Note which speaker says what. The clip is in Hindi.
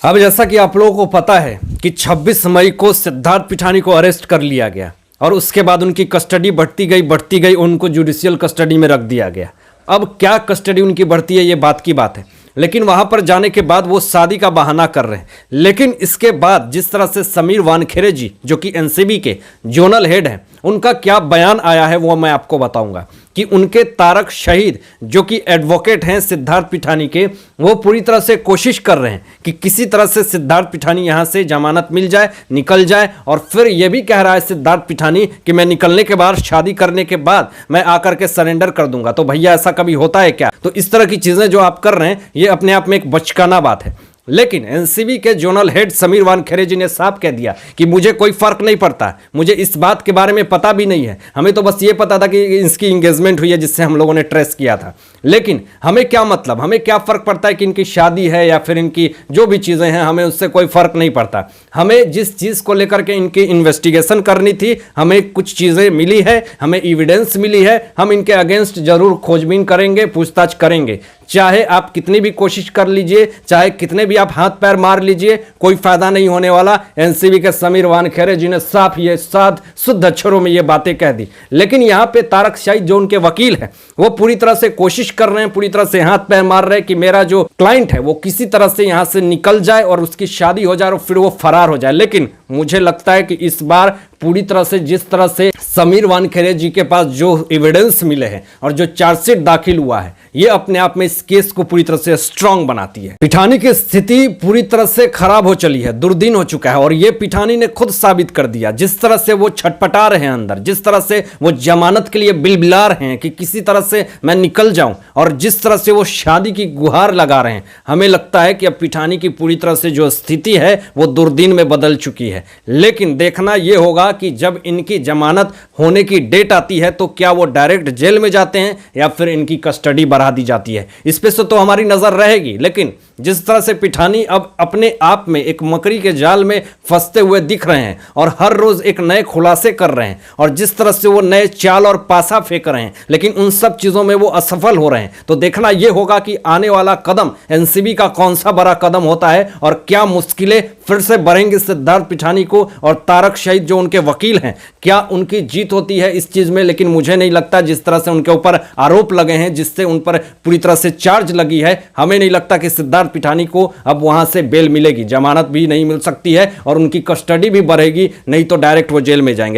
Speaker 1: अब जैसा कि आप लोगों को पता है कि 26 मई को सिद्धार्थ पिठानी को अरेस्ट कर लिया गया और उसके बाद उनकी कस्टडी बढ़ती गई, उनको जुडिशियल कस्टडी में रख दिया गया। अब क्या कस्टडी उनकी बढ़ती है ये बात की बात है, लेकिन वहां पर जाने के बाद वो शादी का बहाना कर रहे हैं। लेकिन इसके बाद जिस तरह से समीर वानखेड़े जी जो कि एनसीबी के जोनल हेड हैं, उनका क्या बयान आया है वो मैं आपको बताऊंगा कि उनके तारक शहीद जो कि एडवोकेट हैं सिद्धार्थ पिठानी के, वो पूरी तरह से कोशिश कर रहे हैं कि किसी तरह से सिद्धार्थ पिठानी यहां से जमानत मिल जाए, निकल जाए। और फिर यह भी कह रहा है सिद्धार्थ पिठानी कि मैं निकलने के बाद, शादी करने के बाद मैं आकर के सरेंडर कर दूंगा। तो भैया ऐसा कभी होता है क्या? तो इस तरह की चीजें जो आप कर रहे हैं ये अपने आप में एक बचकाना बात है। लेकिन एनसीबी के जोनल हेड समीर वानखेड़े जी ने साफ कह दिया कि मुझे कोई फर्क नहीं पड़ता, मुझे इस बात के बारे में पता भी नहीं है, हमें तो बस ये पता था कि इसकी इंगेजमेंट हुई है जिससे हम लोगों ने ट्रेस किया था। लेकिन हमें क्या मतलब, हमें क्या फर्क पड़ता है कि इनकी शादी है या फिर इनकी जो भी चीजें हैं, हमें उससे कोई फर्क नहीं पड़ता। हमें जिस चीज को लेकर के इनकी इन्वेस्टिगेशन करनी थी, हमें कुछ चीजें मिली है, हमें एविडेंस मिली है, हम इनके अगेंस्ट जरूर खोजबीन करेंगे, पूछताछ करेंगे। चाहे आप कितनी भी कोशिश कर लीजिए, चाहे कितने भी आप हाथ पैर मार लीजिए, कोई फायदा नहीं होने वाला। एनसीबी के समीर वानखेड़े जी ने साफ ये साध शुद्ध अक्षरों में ये बातें कह दी। लेकिन यहां पे तारक शहीद जो उनके वकील हैं, वो पूरी तरह से कोशिश कर रहे हैं, पूरी तरह से हाथ पैर मार रहे हैं कि मेरा जो क्लाइंट है वो किसी तरह से यहां से निकल जाए और उसकी शादी हो जाए और फिर वो फरार हो जाए। लेकिन मुझे लगता है कि इस बार पूरी तरह से जिस तरह से समीर वानखेड़े जी के पास जो एविडेंस मिले हैं और जो चार्जशीट दाखिल हुआ है, ये अपने आप में इस केस को पूरी तरह से स्ट्रांग बनाती है। पिठानी की स्थिति पूरी तरह से खराब हो चली है, दुर्दिन हो चुका है और ये पिठानी ने खुद साबित कर दिया। जिस तरह से वो छटपटा रहे हैं अंदर, जिस तरह से वो जमानत के लिए बिलबिला रहे हैं कि किसी तरह से मैं निकल जाऊं, और जिस तरह से वो शादी की गुहार लगा रहे हैं, हमें लगता है कि अब पिठानी की पूरी तरह से जो स्थिति है वो दुर्दिन में बदल चुकी है। लेकिन देखना यह होगा कि जब इनकी जमानत होने की डेट आती है तो क्या वो डायरेक्ट जेल में जाते हैं या फिर इनकी कस्टडी बढ़ा दी जाती है, इस पे से तो हमारी नजर रहेगी। लेकिन जिस तरह से पिठानी अब अपने आप में एक मकड़ी के जाल में फंसते हुए दिख रहे हैं और हर रोज एक नए खुलासे कर रहे हैं, और जिस तरह से वो नए चाल और पासा फेंक रहे हैं, लेकिन उन सब चीजों में वो असफल हो रहे हैं, तो देखना यह होगा कि आने वाला कदम एनसीबी का कौन सा बड़ा कदम होता है और क्या मुश्किलें फिर से बढ़ेंगी सिद्धार्थ पिठानी को और तारक शहीद जो उनके वकील हैं, क्या उनकी जीत होती है इस चीज में। लेकिन मुझे नहीं लगता, जिस तरह से उनके ऊपर आरोप लगे हैं, जिससे उन पर पूरी तरह से चार्ज लगी है, हमें नहीं लगता कि सिद्धार्थ पिठानी को अब वहां से बेल मिलेगी। जमानत भी नहीं मिल सकती है और उनकी कस्टडी भी बढ़ेगी, नहीं तो डायरेक्ट वो जेल में जाएंगे।